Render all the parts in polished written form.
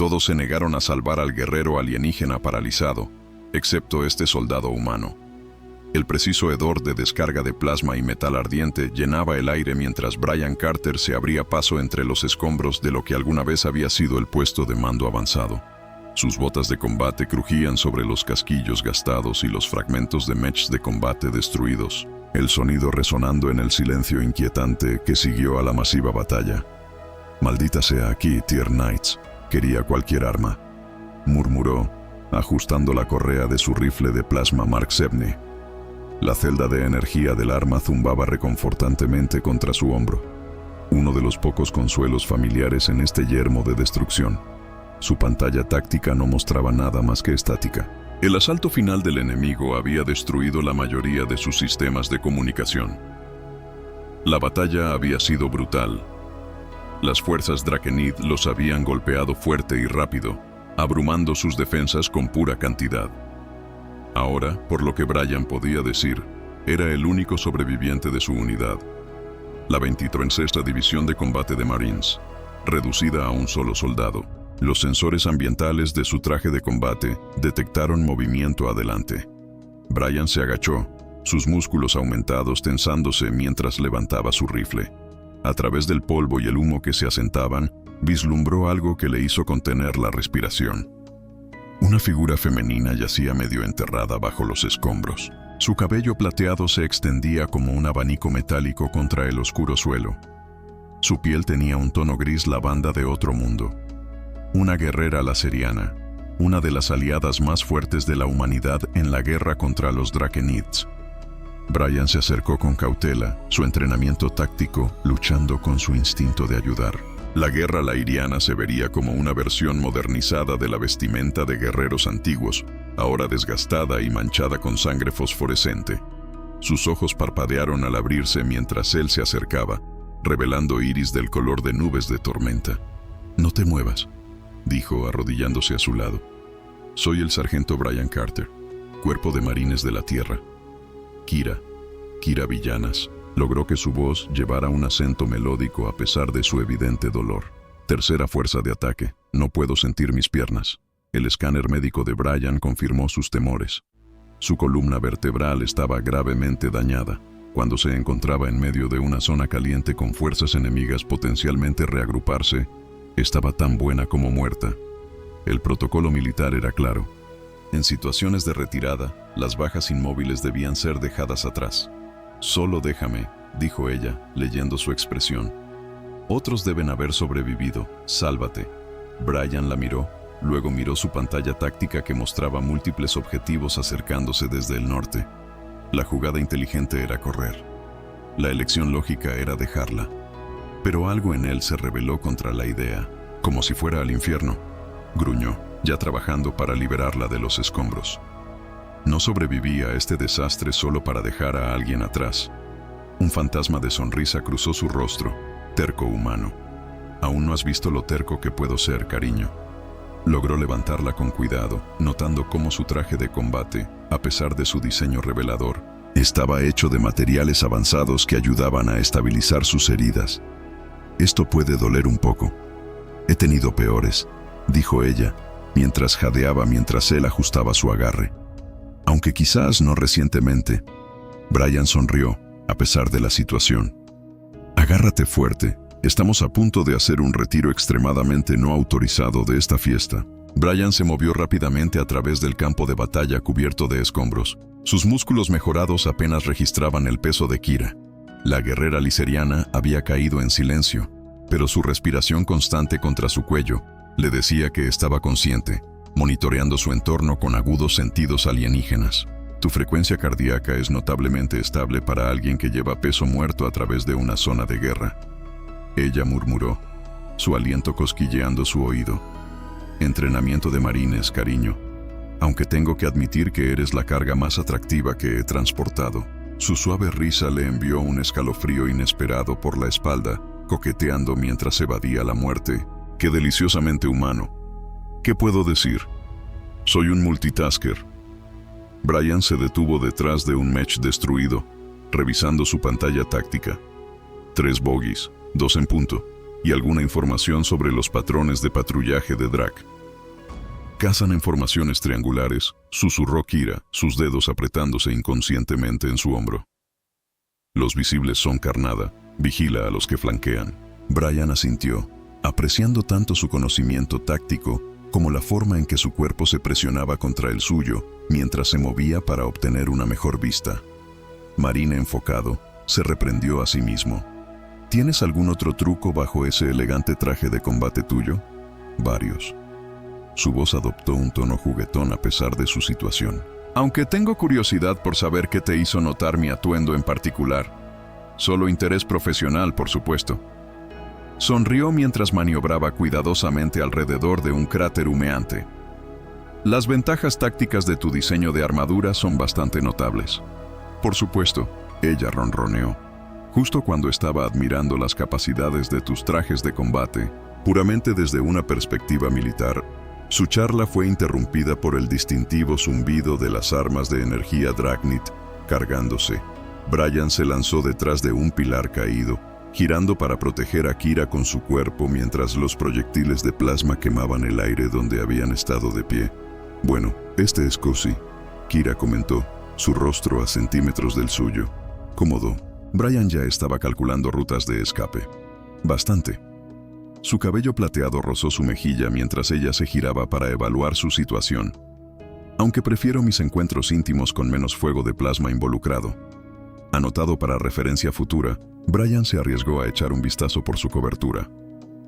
Todos se negaron a salvar al guerrero alienígena paralizado, excepto este soldado humano. El preciso hedor de descarga de plasma y metal ardiente llenaba el aire mientras Brian Carter se abría paso entre los escombros de lo que alguna vez había sido el puesto de mando avanzado. Sus botas de combate crujían sobre los casquillos gastados y los fragmentos de mechs de combate destruidos, el sonido resonando en el silencio inquietante que siguió a la masiva batalla. «Maldita sea aquí, Tier Knights. Quería cualquier arma», murmuró, ajustando la correa de su rifle de plasma Mark VII. La celda de energía del arma zumbaba reconfortantemente contra su hombro, uno de los pocos consuelos familiares en este yermo de destrucción. Su pantalla táctica no mostraba nada más que estática. El asalto final del enemigo había destruido la mayoría de sus sistemas de comunicación. La batalla había sido brutal. Las fuerzas Drakenid los habían golpeado fuerte y rápido, abrumando sus defensas con pura cantidad. Ahora, por lo que Brian podía decir, era el único sobreviviente de su unidad. La 23ª División de Combate de Marines, reducida a un solo soldado. Los sensores ambientales de su traje de combate detectaron movimiento adelante. Brian se agachó, sus músculos aumentados tensándose mientras levantaba su rifle. A través del polvo y el humo que se asentaban, vislumbró algo que le hizo contener la respiración. Una figura femenina yacía medio enterrada bajo los escombros. Su cabello plateado se extendía como un abanico metálico contra el oscuro suelo. Su piel tenía un tono gris lavanda de otro mundo. Una guerrera laceriana, una de las aliadas más fuertes de la humanidad en la guerra contra los Drakenids. Brian se acercó con cautela, su entrenamiento táctico luchando con su instinto de ayudar. La guerra lairiana se vería como una versión modernizada de la vestimenta de guerreros antiguos, ahora desgastada y manchada con sangre fosforescente. Sus ojos parpadearon al abrirse mientras él se acercaba, revelando iris del color de nubes de tormenta. «No te muevas», dijo arrodillándose a su lado. «Soy el sargento Brian Carter, Cuerpo de Marines de la Tierra. Kira Villanas». Logró que su voz llevara un acento melódico a pesar de su evidente dolor. «Tercera fuerza de ataque. No puedo sentir mis piernas». El escáner médico de Brian confirmó sus temores. Su columna vertebral estaba gravemente dañada. Cuando se encontraba en medio de una zona caliente con fuerzas enemigas potencialmente reagruparse, estaba tan buena como muerta. El protocolo militar era claro. En situaciones de retirada, las bajas inmóviles debían ser dejadas atrás. «Solo déjame», dijo ella, leyendo su expresión. «Otros deben haber sobrevivido. Sálvate». Brian la miró, luego miró su pantalla táctica que mostraba múltiples objetivos acercándose desde el norte. La jugada inteligente era correr. La elección lógica era dejarla. Pero algo en él se rebeló contra la idea, como si fuera al infierno. Gruñó, ya trabajando para liberarla de los escombros. No sobreviví a este desastre solo para dejar a alguien atrás. Un fantasma de sonrisa cruzó su rostro, terco humano. «Aún no has visto lo terco que puedo ser, cariño». Logró levantarla con cuidado, notando cómo su traje de combate, a pesar de su diseño revelador, estaba hecho de materiales avanzados que ayudaban a estabilizar sus heridas. «Esto puede doler un poco. He tenido peores», dijo ella, mientras jadeaba mientras él ajustaba su agarre. «Aunque quizás no recientemente». Brian sonrió, a pesar de la situación. «Agárrate fuerte. Estamos a punto de hacer un retiro extremadamente no autorizado de esta fiesta». Brian se movió rápidamente a través del campo de batalla cubierto de escombros. Sus músculos mejorados apenas registraban el peso de Kira. La guerrera liseriana había caído en silencio, pero su respiración constante contra su cuello le decía que estaba consciente, monitoreando su entorno con agudos sentidos alienígenas. «Tu frecuencia cardíaca es notablemente estable para alguien que lleva peso muerto a través de una zona de guerra», ella murmuró, su aliento cosquilleando su oído. «Entrenamiento de marines, cariño. Aunque tengo que admitir que eres la carga más atractiva que he transportado». Su suave risa le envió un escalofrío inesperado por la espalda, coqueteando mientras evadía la muerte. «Qué deliciosamente humano. ¿Qué puedo decir? Soy un multitasker». Brian se detuvo detrás de un mech destruido, revisando su pantalla táctica. 3 bogies, 2 en punto, y alguna información sobre los patrones de patrullaje de Drak. Cazan en formaciones triangulares, susurró Kira, sus dedos apretándose inconscientemente en su hombro. Los visibles son carnada, vigila a los que flanquean. Brian asintió, apreciando tanto su conocimiento táctico como la forma en que su cuerpo se presionaba contra el suyo mientras se movía para obtener una mejor vista. Marine, enfocado, se reprendió a sí mismo. ¿Tienes algún otro truco bajo ese elegante traje de combate tuyo? Varios. Su voz adoptó un tono juguetón a pesar de su situación. Aunque tengo curiosidad por saber qué te hizo notar mi atuendo en particular. Solo interés profesional, por supuesto. Sonrió mientras maniobraba cuidadosamente alrededor de un cráter humeante. Las ventajas tácticas de tu diseño de armadura son bastante notables. Por supuesto, ella ronroneó. Justo cuando estaba admirando las capacidades de tus trajes de combate, puramente desde una perspectiva militar, su charla fue interrumpida por el distintivo zumbido de las armas de energía Dragnit cargándose. Brian se lanzó detrás de un pilar caído, girando para proteger a Kira con su cuerpo mientras los proyectiles de plasma quemaban el aire donde habían estado de pie. Bueno, este es Cozy, Kira comentó, su rostro a centímetros del suyo. Cómodo. Brian ya estaba calculando rutas de escape. Bastante. Su cabello plateado rozó su mejilla mientras ella se giraba para evaluar su situación. Aunque prefiero mis encuentros íntimos con menos fuego de plasma involucrado. Anotado para referencia futura, Brian se arriesgó a echar un vistazo por su cobertura.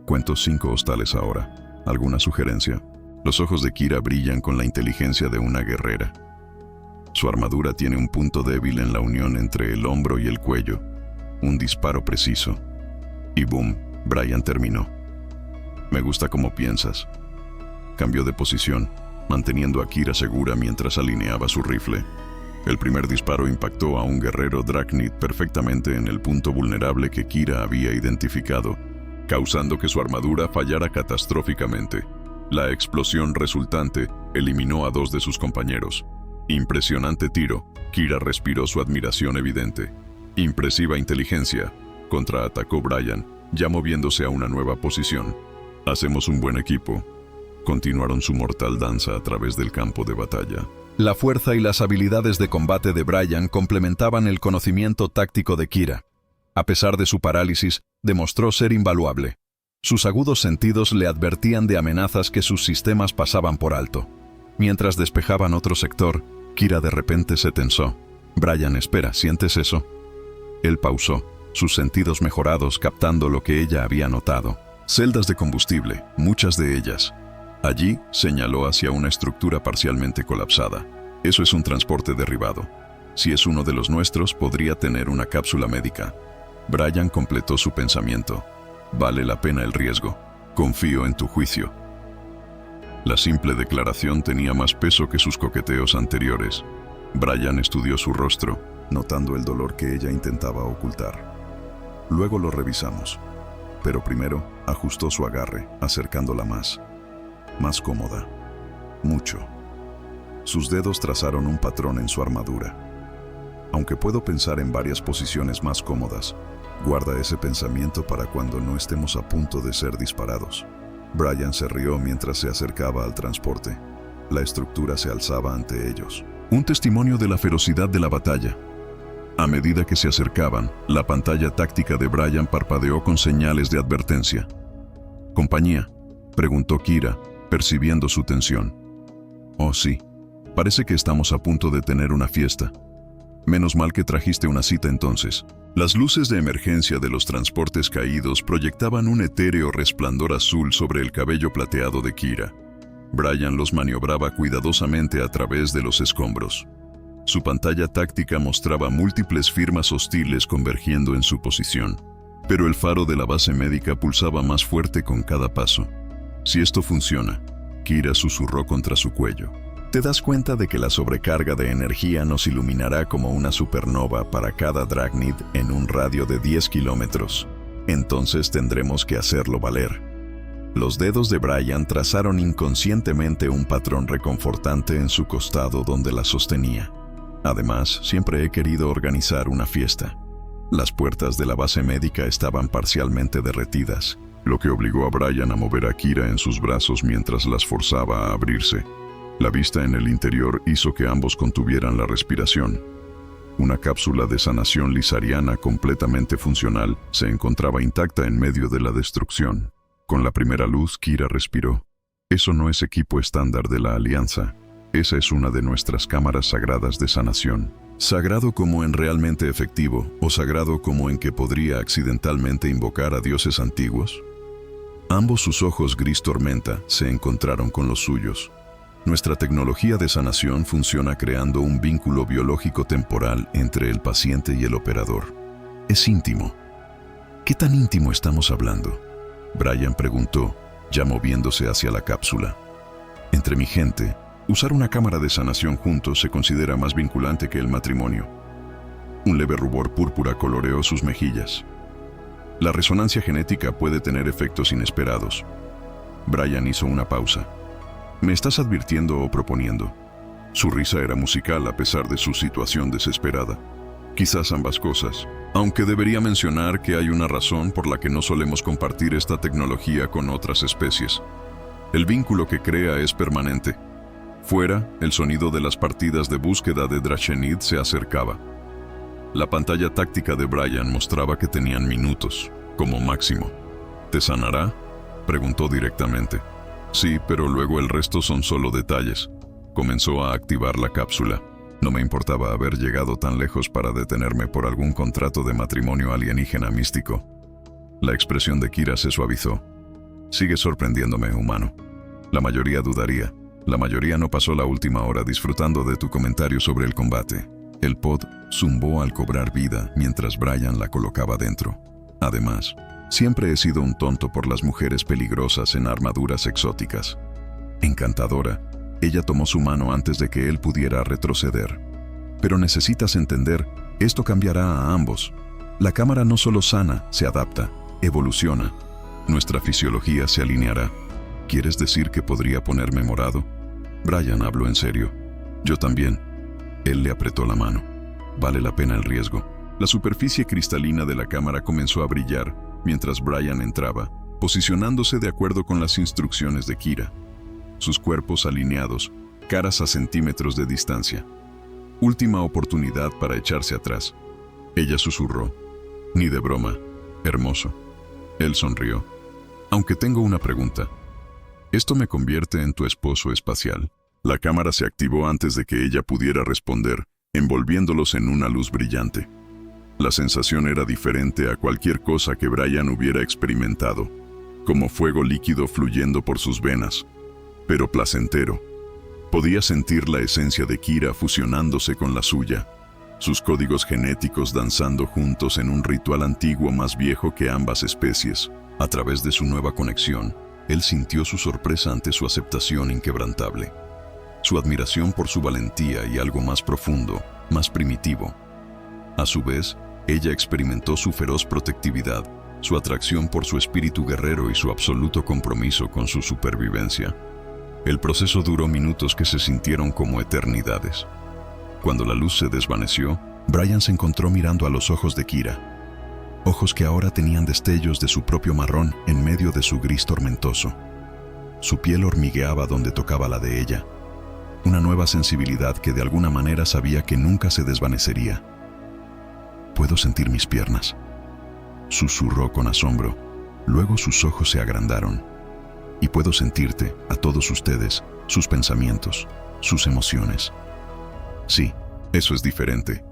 Cuento 5 hostales ahora. ¿Alguna sugerencia? Los ojos de Kira brillan con la inteligencia de una guerrera. Su armadura tiene un punto débil en la unión entre el hombro y el cuello. Un disparo preciso. Y boom, Brian terminó. Me gusta cómo piensas. Cambió de posición, manteniendo a Kira segura mientras alineaba su rifle. El primer disparo impactó a un guerrero Dragnit perfectamente en el punto vulnerable que Kira había identificado, causando que su armadura fallara catastróficamente. La explosión resultante eliminó a 2 de sus compañeros. Impresionante tiro. Kira respiró su admiración evidente. Impresiva inteligencia. Contraatacó Brian, ya moviéndose a una nueva posición. Hacemos un buen equipo. Continuaron su mortal danza a través del campo de batalla. La fuerza y las habilidades de combate de Brian complementaban el conocimiento táctico de Kira. A pesar de su parálisis, demostró ser invaluable. Sus agudos sentidos le advertían de amenazas que sus sistemas pasaban por alto. Mientras despejaban otro sector, Kira de repente se tensó. Brian, espera, ¿sientes eso? Él pausó, sus sentidos mejorados captando lo que ella había notado. Celdas de combustible, muchas de ellas. Allí señaló hacia una estructura parcialmente colapsada. Eso es un transporte derribado. Si es uno de los nuestros, podría tener una cápsula médica. Brian completó su pensamiento. Vale la pena el riesgo. Confío en tu juicio. La simple declaración tenía más peso que sus coqueteos anteriores. Brian estudió su rostro, notando el dolor que ella intentaba ocultar. Luego lo revisamos. Pero primero ajustó su agarre, acercándola más. Más cómoda. Mucho. Sus dedos trazaron un patrón en su armadura. Aunque puedo pensar en varias posiciones más cómodas, guarda ese pensamiento para cuando no estemos a punto de ser disparados. Brian se rió mientras se acercaba al transporte. La estructura se alzaba ante ellos. Un testimonio de la ferocidad de la batalla. A medida que se acercaban, la pantalla táctica de Brian parpadeó con señales de advertencia. «¿Compañía?», preguntó Kira, percibiendo su tensión. «Oh, sí. Parece que estamos a punto de tener una fiesta. Menos mal que trajiste una cita entonces». Las luces de emergencia de los transportes caídos proyectaban un etéreo resplandor azul sobre el cabello plateado de Kira. Brian los maniobraba cuidadosamente a través de los escombros. Su pantalla táctica mostraba múltiples firmas hostiles convergiendo en su posición, pero el faro de la base médica pulsaba más fuerte con cada paso. «Si esto funciona», Kira susurró contra su cuello. «Te das cuenta de que la sobrecarga de energía nos iluminará como una supernova para cada Dragnit en un radio de 10 kilómetros. Entonces tendremos que hacerlo valer». Los dedos de Brian trazaron inconscientemente un patrón reconfortante en su costado donde la sostenía. Además, siempre he querido organizar una fiesta. Las puertas de la base médica estaban parcialmente derretidas, lo que obligó a Brian a mover a Kira en sus brazos mientras las forzaba a abrirse. La vista en el interior hizo que ambos contuvieran la respiración. Una cápsula de sanación lisariana completamente funcional se encontraba intacta en medio de la destrucción. Con la primera luz, Kira respiró. Eso no es equipo estándar de la Alianza. Esa es una de nuestras cámaras sagradas de sanación. ¿Sagrado como en realmente efectivo o sagrado como en que podría accidentalmente invocar a dioses antiguos? Ambos sus ojos gris tormenta se encontraron con los suyos. Nuestra tecnología de sanación funciona creando un vínculo biológico temporal entre el paciente y el operador. Es íntimo. ¿Qué tan íntimo estamos hablando?, Brian preguntó, ya moviéndose hacia la cápsula. Entre mi gente, usar una cámara de sanación juntos se considera más vinculante que el matrimonio. Un leve rubor púrpura coloreó sus mejillas. La resonancia genética puede tener efectos inesperados. Brian hizo una pausa. ¿Me estás advirtiendo o proponiendo? Su risa era musical a pesar de su situación desesperada. Quizás ambas cosas, aunque debería mencionar que hay una razón por la que no solemos compartir esta tecnología con otras especies. El vínculo que crea es permanente. Fuera, el sonido de las partidas de búsqueda de Drachenid se acercaba. La pantalla táctica de Brian mostraba que tenían minutos, como máximo. ¿Te sanará?, preguntó directamente. Sí, pero luego el resto son solo detalles. Comenzó a activar la cápsula. No me importaba haber llegado tan lejos para detenerme por algún contrato de matrimonio alienígena místico. La expresión de Kira se suavizó. Sigue sorprendiéndome, humano. La mayoría dudaría. La mayoría no pasó la última hora disfrutando de tu comentario sobre el combate. El pod zumbó al cobrar vida mientras Brian la colocaba dentro. Además, siempre he sido un tonto por las mujeres peligrosas en armaduras exóticas. Encantadora, ella tomó su mano antes de que él pudiera retroceder. Pero necesitas entender, esto cambiará a ambos. La cámara no solo sana, se adapta, evoluciona. Nuestra fisiología se alineará. ¿Quieres decir que podría ponerme morado? Brian habló en serio. Yo también. Él le apretó la mano. Vale la pena el riesgo. La superficie cristalina de la cámara comenzó a brillar mientras Brian entraba, posicionándose de acuerdo con las instrucciones de Kira. Sus cuerpos alineados, caras a centímetros de distancia. Última oportunidad para echarse atrás. Ella susurró. Ni de broma. Hermoso. Él sonrió. Aunque tengo una pregunta. ¿Esto me convierte en tu esposo espacial? La cámara se activó antes de que ella pudiera responder, envolviéndolos en una luz brillante. La sensación era diferente a cualquier cosa que Brian hubiera experimentado, como fuego líquido fluyendo por sus venas, pero placentero. Podía sentir la esencia de Kira fusionándose con la suya, sus códigos genéticos danzando juntos en un ritual antiguo más viejo que ambas especies. A través de su nueva conexión, él sintió su sorpresa ante su aceptación inquebrantable, su admiración por su valentía y algo más profundo, más primitivo. A su vez, ella experimentó su feroz protectividad, su atracción por su espíritu guerrero y su absoluto compromiso con su supervivencia. El proceso duró minutos que se sintieron como eternidades. Cuando la luz se desvaneció, Brian se encontró mirando a los ojos de Kira. Ojos que ahora tenían destellos de su propio marrón en medio de su gris tormentoso. Su piel hormigueaba donde tocaba la de ella. Una nueva sensibilidad que de alguna manera sabía que nunca se desvanecería. Puedo sentir mis piernas, susurró con asombro. Luego sus ojos se agrandaron. Y puedo sentirte, a todos ustedes, sus pensamientos, sus emociones. Sí, eso es diferente.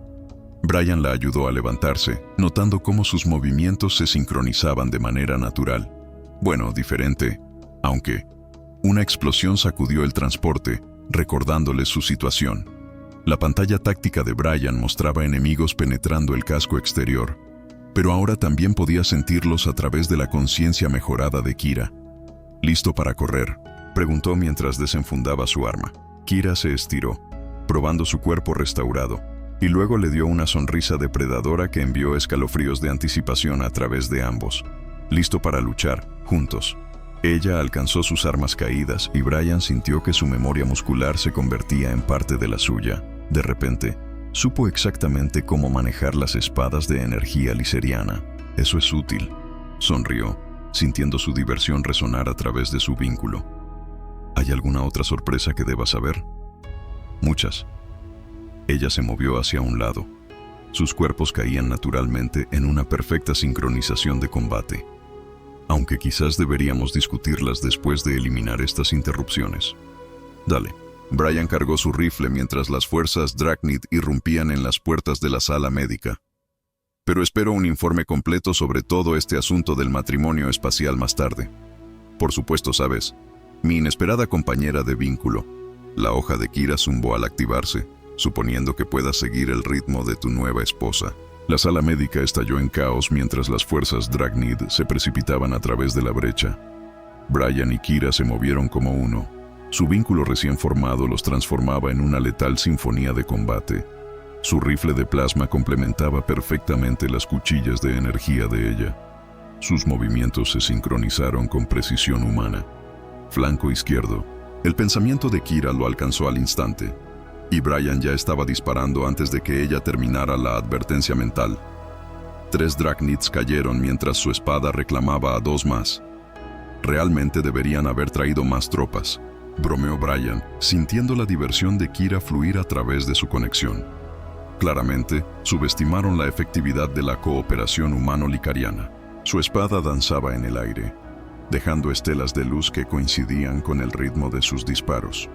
Brian la ayudó a levantarse, notando cómo sus movimientos se sincronizaban de manera natural. Bueno, diferente, aunque una explosión sacudió el transporte, recordándole su situación. La pantalla táctica de Brian mostraba enemigos penetrando el casco exterior, pero ahora también podía sentirlos a través de la conciencia mejorada de Kira. ¿Listo para correr?, preguntó mientras desenfundaba su arma. Kira se estiró, probando su cuerpo restaurado, y luego le dio una sonrisa depredadora que envió escalofríos de anticipación a través de ambos. Listo para luchar, juntos. Ella alcanzó sus armas caídas y Brian sintió que su memoria muscular se convertía en parte de la suya. De repente, supo exactamente cómo manejar las espadas de energía liseriana. Eso es útil. Sonrió. sintiendo su diversión resonar a través de su vínculo. ¿Hay alguna otra sorpresa que debas saber? Muchas. Ella se movió hacia un lado. Sus cuerpos caían naturalmente en una perfecta sincronización de combate. Aunque quizás deberíamos discutirlas después de eliminar estas interrupciones. Dale. Brian cargó su rifle mientras las fuerzas Dragnid irrumpían en las puertas de la sala médica. Pero espero un informe completo sobre todo este asunto del matrimonio espacial más tarde. Por supuesto, sabes, mi inesperada compañera de vínculo, la hoja de Kira zumbó al activarse, suponiendo que puedas seguir el ritmo de tu nueva esposa. La sala médica estalló en caos mientras las fuerzas Dragnid se precipitaban a través de la brecha. Brian y Kira se movieron como uno. Su vínculo recién formado los transformaba en una letal sinfonía de combate. Su rifle de plasma complementaba perfectamente las cuchillas de energía de ella. Sus movimientos se sincronizaron con precisión humana. Flanco izquierdo. El pensamiento de Kira lo alcanzó al instante, y Brian ya estaba disparando antes de que ella terminara la advertencia mental. 3 Dragnids cayeron mientras su espada reclamaba a 2 más. Realmente deberían haber traído más tropas, bromeó Brian, sintiendo la diversión de Kira fluir a través de su conexión. Claramente, subestimaron la efectividad de la cooperación humano-licariana. Su espada danzaba en el aire, dejando estelas de luz que coincidían con el ritmo de sus disparos.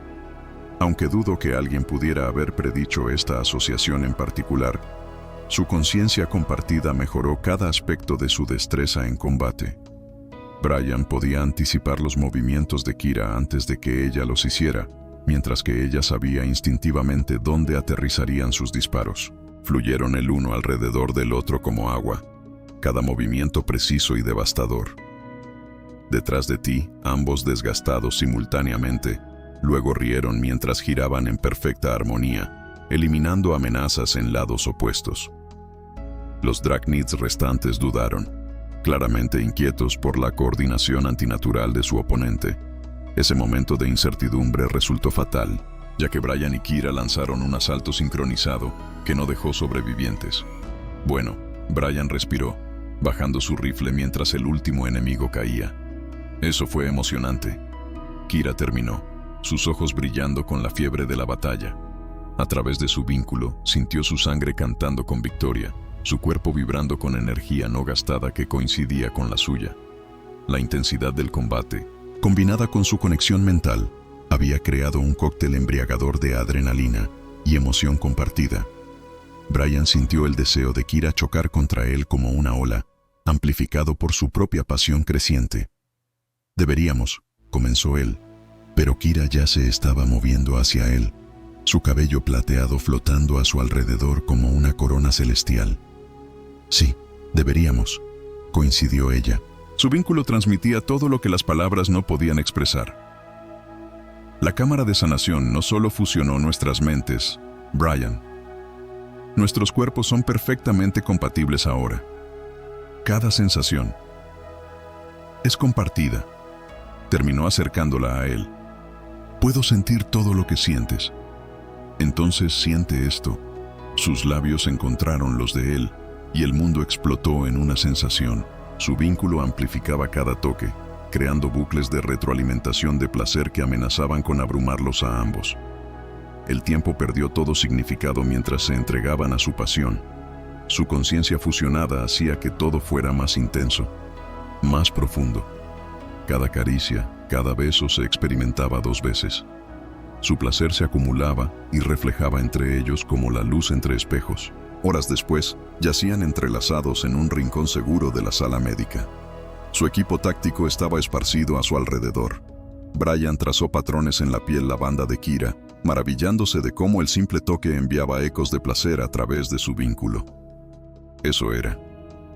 Aunque dudo que alguien pudiera haber predicho esta asociación en particular, su conciencia compartida mejoró cada aspecto de su destreza en combate. Brian podía anticipar los movimientos de Kira antes de que ella los hiciera, mientras que ella sabía instintivamente dónde aterrizarían sus disparos. Fluyeron el uno alrededor del otro como agua, cada movimiento preciso y devastador. Detrás de ti, ambos desgastados simultáneamente, luego rieron mientras giraban en perfecta armonía, eliminando amenazas en lados opuestos. Los Dragnids restantes dudaron, claramente inquietos por la coordinación antinatural de su oponente. Ese momento de incertidumbre resultó fatal, ya que Brian y Kira lanzaron un asalto sincronizado que no dejó sobrevivientes. Bueno, Brian respiró, bajando su rifle mientras el último enemigo caía. Eso fue emocionante. Kira terminó, sus ojos brillando con la fiebre de la batalla. A través de su vínculo, sintió su sangre cantando con victoria, su cuerpo vibrando con energía no gastada que coincidía con la suya. La intensidad del combate, combinada con su conexión mental, había creado un cóctel embriagador de adrenalina y emoción compartida. Brian sintió el deseo de Kira chocar contra él como una ola, amplificado por su propia pasión creciente. Deberíamos, comenzó él, pero Kira ya se estaba moviendo hacia él, su cabello plateado flotando a su alrededor como una corona celestial. Sí, deberíamos, coincidió ella. Su vínculo transmitía todo lo que las palabras no podían expresar. La cámara de sanación no solo fusionó nuestras mentes, Brian. Nuestros cuerpos son perfectamente compatibles ahora. Cada sensación es compartida. Terminó acercándola a él. Puedo sentir todo lo que sientes. Entonces siente esto. Sus labios encontraron los de él, y el mundo explotó en una sensación. Su vínculo amplificaba cada toque, creando bucles de retroalimentación de placer que amenazaban con abrumarlos a ambos. El tiempo perdió todo significado mientras se entregaban a su pasión. Su conciencia fusionada hacía que todo fuera más intenso, más profundo. Cada caricia, cada beso se experimentaba 2 veces. Su placer se acumulaba y reflejaba entre ellos como la luz entre espejos. Horas después, yacían entrelazados en un rincón seguro de la sala médica. Su equipo táctico estaba esparcido a su alrededor. Brian trazó patrones en la piel lavanda de Kira, maravillándose de cómo el simple toque enviaba ecos de placer a través de su vínculo. Eso era.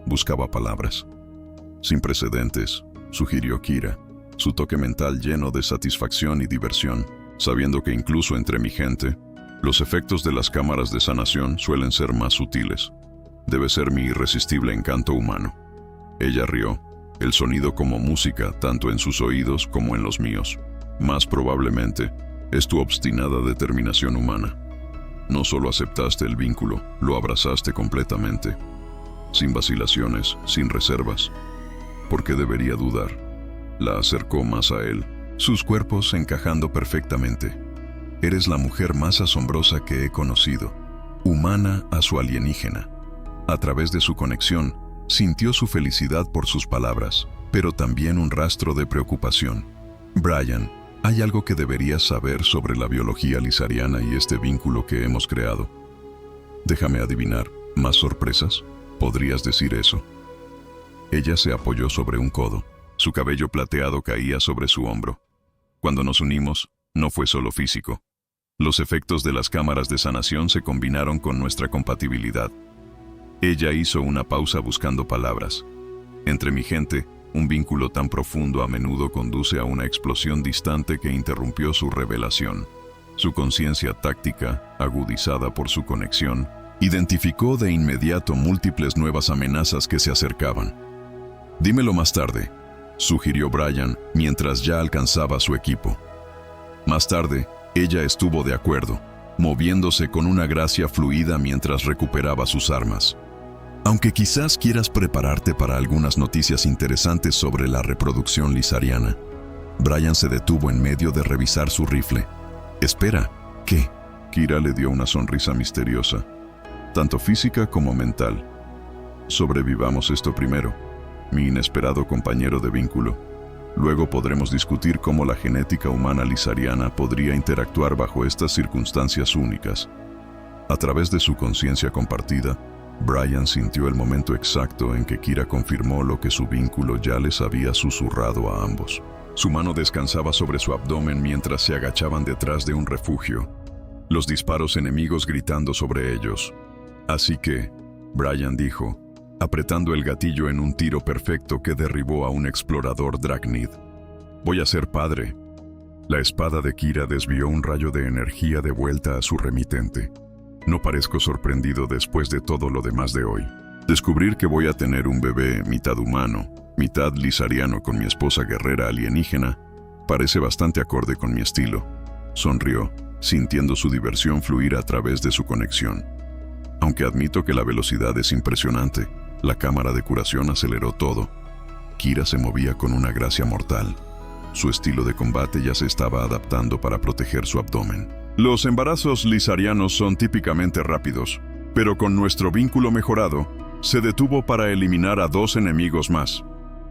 Buscaba palabras. Sin precedentes, sugirió Kira, su toque mental lleno de satisfacción y diversión, sabiendo que incluso entre mi gente, los efectos de las cámaras de sanación suelen ser más sutiles. Debe ser mi irresistible encanto humano. Ella rió, el sonido como música tanto en sus oídos como en los míos. Más probablemente, es tu obstinada determinación humana. No solo aceptaste el vínculo, lo abrazaste completamente. Sin vacilaciones, sin reservas. ¿Por qué debería dudar? La acercó más a él, sus cuerpos encajando perfectamente. Eres la mujer más asombrosa que he conocido, humana a su alienígena. A través de su conexión, sintió su felicidad por sus palabras, pero también un rastro de preocupación. Brian, hay algo que deberías saber sobre la biología lisariana y este vínculo que hemos creado. Déjame adivinar, ¿más sorpresas? ¿Podrías decir eso? Ella se apoyó sobre un codo. Su cabello plateado caía sobre su hombro. Cuando nos unimos, no fue solo físico. Los efectos de las cámaras de sanación se combinaron con nuestra compatibilidad. Ella hizo una pausa buscando palabras. Entre mi gente, un vínculo tan profundo a menudo conduce a una explosión distante que interrumpió su revelación. Su conciencia táctica, agudizada por su conexión, identificó de inmediato múltiples nuevas amenazas que se acercaban. «Dímelo más tarde», sugirió Brian mientras ya alcanzaba su equipo. Más tarde, ella estuvo de acuerdo, moviéndose con una gracia fluida mientras recuperaba sus armas. Aunque quizás quieras prepararte para algunas noticias interesantes sobre la reproducción lisariana. Brian se detuvo en medio de revisar su rifle. «Espera, ¿qué?» Kira le dio una sonrisa misteriosa, tanto física como mental. «Sobrevivamos esto primero, mi inesperado compañero de vínculo. Luego podremos discutir cómo la genética humana lisariana podría interactuar bajo estas circunstancias únicas». A través de su conciencia compartida, Brian sintió el momento exacto en que Kira confirmó lo que su vínculo ya les había susurrado a ambos. Su mano descansaba sobre su abdomen mientras se agachaban detrás de un refugio, los disparos enemigos gritando sobre ellos. «Así que», Brian dijo, apretando el gatillo en un tiro perfecto que derribó a un explorador Dragnid. «Voy a ser padre». La espada de Kira desvió un rayo de energía de vuelta a su remitente. «No parezco sorprendido después de todo lo demás de hoy. Descubrir que voy a tener un bebé mitad humano, mitad lisariano con mi esposa guerrera alienígena, parece bastante acorde con mi estilo». Sonrió, sintiendo su diversión fluir a través de su conexión. «Aunque admito que la velocidad es impresionante, la cámara de curación aceleró todo». Kira se movía con una gracia mortal. Su estilo de combate ya se estaba adaptando para proteger su abdomen. «Los embarazos lisarianos son típicamente rápidos, pero con nuestro vínculo mejorado, se detuvo para eliminar a 2 enemigos más.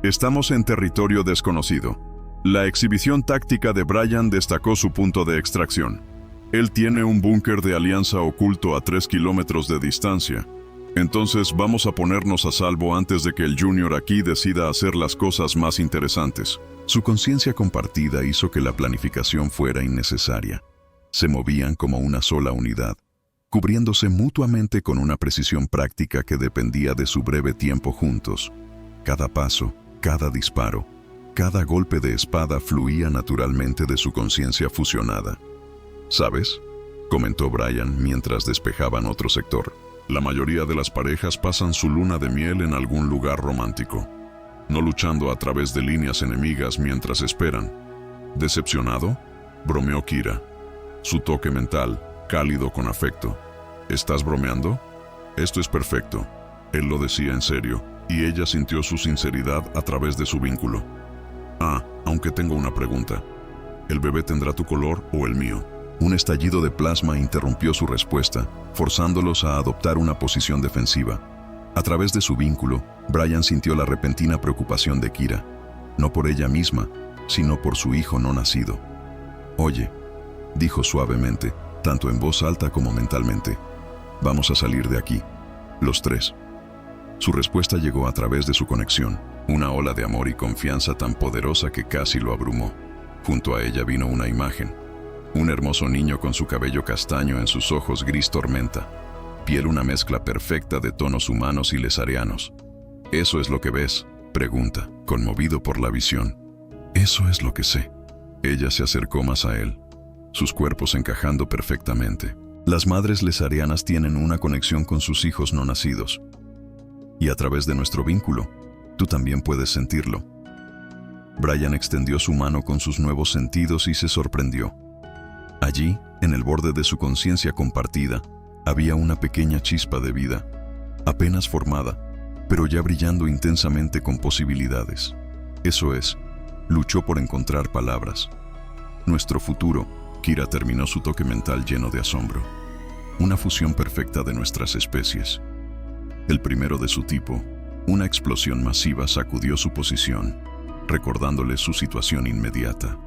Estamos en territorio desconocido». La exhibición táctica de Brian destacó su punto de extracción. «Él tiene un búnker de alianza oculto a 3 kilómetros de distancia. Entonces vamos a ponernos a salvo antes de que el Junior aquí decida hacer las cosas más interesantes». Su conciencia compartida hizo que la planificación fuera innecesaria. Se movían como una sola unidad, cubriéndose mutuamente con una precisión práctica que dependía de su breve tiempo juntos. Cada paso, cada disparo, cada golpe de espada fluía naturalmente de su conciencia fusionada. «¿Sabes?», comentó Brian mientras despejaban otro sector. «La mayoría de las parejas pasan su luna de miel en algún lugar romántico, no luchando a través de líneas enemigas mientras esperan». «¿Decepcionado?», bromeó Kira, su toque mental, cálido con afecto. «¿Estás bromeando? Esto es perfecto». Él lo decía en serio, y ella sintió su sinceridad a través de su vínculo. «Aunque tengo una pregunta. ¿El bebé tendrá tu color o el mío?». Un estallido de plasma interrumpió su respuesta, forzándolos a adoptar una posición defensiva. A través de su vínculo, Brian sintió la repentina preocupación de Kira, no por ella misma, sino por su hijo no nacido. «Oye», dijo suavemente, tanto en voz alta como mentalmente, «vamos a salir de aquí, los 3». Su respuesta llegó a través de su conexión, una ola de amor y confianza tan poderosa que casi lo abrumó. Junto a ella vino una imagen, un hermoso niño con su cabello castaño en sus ojos gris tormenta, piel una mezcla perfecta de tonos humanos y lesarianos. «¿Eso es lo que ves?», pregunta, conmovido por la visión. «Eso es lo que sé». Ella se acercó más a él, sus cuerpos encajando perfectamente. Las madres lesarianas tienen una conexión con sus hijos no nacidos. Y a través de nuestro vínculo, tú también puedes sentirlo. Brian extendió su mano con sus nuevos sentidos y se sorprendió. Allí, en el borde de su conciencia compartida, había una pequeña chispa de vida, apenas formada, pero ya brillando intensamente con posibilidades. Eso es, luchó por encontrar palabras. Nuestro futuro, Kira terminó su toque mental lleno de asombro. Una fusión perfecta de nuestras especies. El primero de su tipo, una explosión masiva sacudió su posición, recordándole su situación inmediata.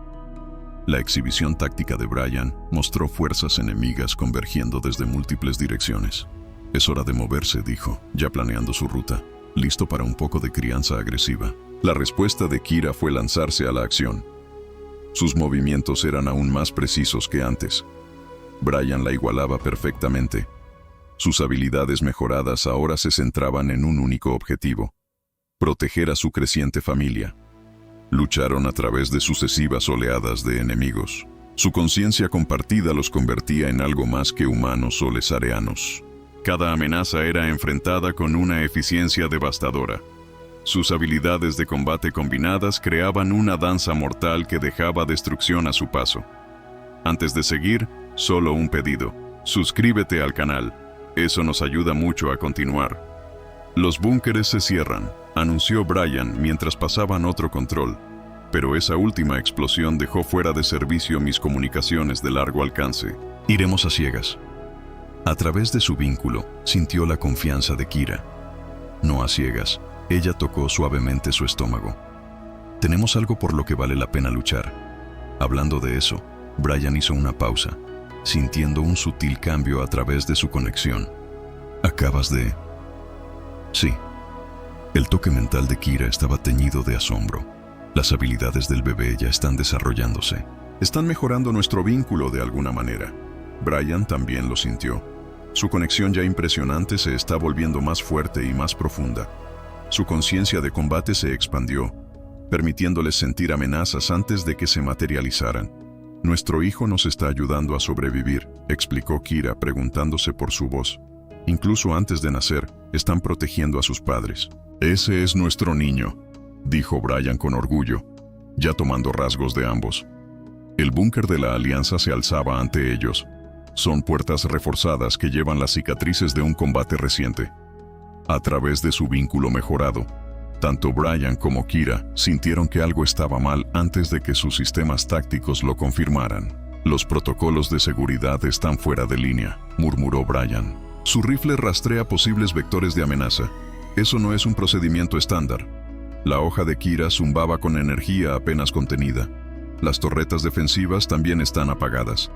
La exhibición táctica de Brian mostró fuerzas enemigas convergiendo desde múltiples direcciones. Es hora de moverse, dijo, ya planeando su ruta, listo para un poco de crianza agresiva. La respuesta de Kira fue lanzarse a la acción. Sus movimientos eran aún más precisos que antes. Brian la igualaba perfectamente. Sus habilidades mejoradas ahora se centraban en un único objetivo: proteger a su creciente familia. Lucharon a través de sucesivas oleadas de enemigos. Su conciencia compartida los convertía en algo más que humanos o lesarianos. Cada amenaza era enfrentada con una eficiencia devastadora. Sus habilidades de combate combinadas creaban una danza mortal que dejaba destrucción a su paso. Antes de seguir, solo un pedido: suscríbete al canal. Eso nos ayuda mucho a continuar. Los búnkeres se cierran, anunció Brian mientras pasaban otro control, pero esa última explosión dejó fuera de servicio mis comunicaciones de largo alcance. Iremos a ciegas. A través de su vínculo, sintió la confianza de Kira. No a ciegas, ella tocó suavemente su estómago. Tenemos algo por lo que vale la pena luchar. Hablando de eso, Brian hizo una pausa, sintiendo un sutil cambio a través de su conexión. ¿Acabas de...? Sí. El toque mental de Kira estaba teñido de asombro. Las habilidades del bebé ya están desarrollándose. Están mejorando nuestro vínculo de alguna manera. Brian también lo sintió. Su conexión ya impresionante se está volviendo más fuerte y más profunda. Su conciencia de combate se expandió, permitiéndoles sentir amenazas antes de que se materializaran. Nuestro hijo nos está ayudando a sobrevivir, explicó Kira preguntándose por su voz. Incluso antes de nacer, están protegiendo a sus padres. Ese es nuestro niño, dijo Brian con orgullo, ya tomando rasgos de ambos. El búnker de la Alianza se alzaba ante ellos. Son puertas reforzadas que llevan las cicatrices de un combate reciente. A través de su vínculo mejorado, tanto Brian como Kira sintieron que algo estaba mal antes de que sus sistemas tácticos lo confirmaran. Los protocolos de seguridad están fuera de línea, murmuró Brian. Su rifle rastrea posibles vectores de amenaza. Eso no es un procedimiento estándar. La hoja de Kira zumbaba con energía apenas contenida. Las torretas defensivas también están apagadas.